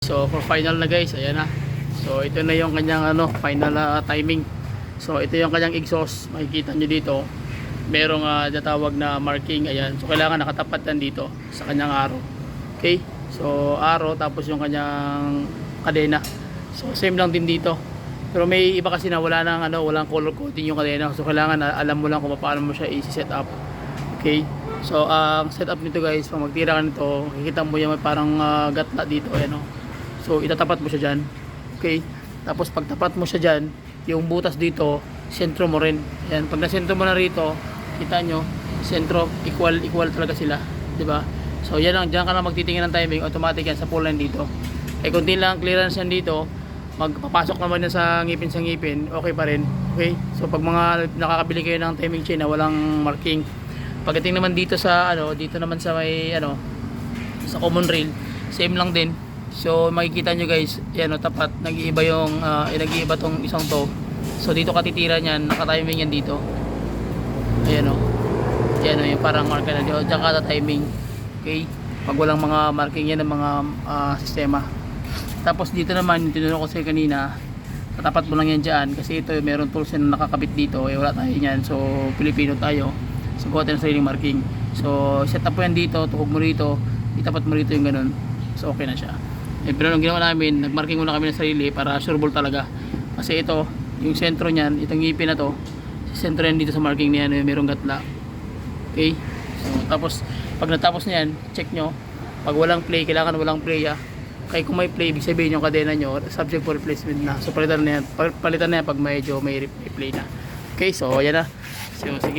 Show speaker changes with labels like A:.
A: So for final na guys, ayan na. So ito na yung kanyang final timing. So ito yung kanyang exhaust, makikita nyo dito. Merong natawag na marking, ayan. So kailangan nakatapat yan dito sa kanyang arrow. Okay? So arrow tapos yung kanyang kadena. So same lang din dito. Pero may iba kasi na wala nang walang color coding yung kadena. So kailangan alam mo lang kung paano mo siya i-set up. Okay? So ang setup nito guys, pag magtira ka nito, makikita mo yung may parang gatla dito, ayan. So itatapat mo siya diyan. Okay? Tapos pag tapat mo siya diyan, yung butas dito, sentro mo rin. Ayan, pag nasentro mo na rito, kita nyo, sentro, equal talaga sila, 'di ba? So yan lang, diyan ka lang magtitingin ng timing, automatic yan sa pull line dito. Eh kunti lang clearance yan dito, magpapasok naman yan sa ngipin, okay pa rin. Okay? So pag mga nakakabili kayo ng timing chain na walang marking, pagdating naman dito sa dito naman sa may sa common rail, same lang din. So makikita nyo guys, yan tapat, nag-iiba yung nag-iiba tong isang to. So dito katitira niyan, naka-timing yan dito. Ayan yan yung parang marka na dito, diyan ka timing. Okay? Pag walang mga marking yan ng mga sistema. Tapos dito naman, yung tinuro ko sa'yo kanina, tatapat mo lang yan dyan, kasi ito meron tools na nakakabit dito, wala tayo yan. So Pilipino tayo, so gawa tayo ng sariling marking. So set up mo yan dito, tuhog mo rito, itapat mo rito yung ganun. So okay na siya. Pero ang ginawa namin, nagmarking muna kami ng sarili para sureball talaga. Kasi ito, yung sentro niyan, itong ngipin na to, sentro yan dito sa marking niyan, mayroong gatla. Okay? So tapos, pag natapos niyan, check nyo. Pag walang play, kailangan walang play Kaya kung may play, ibig sabihin yung kadena nyo, subject for replacement na. So palitan na yan pag medyo may play na. Okay, so yan na. So sige.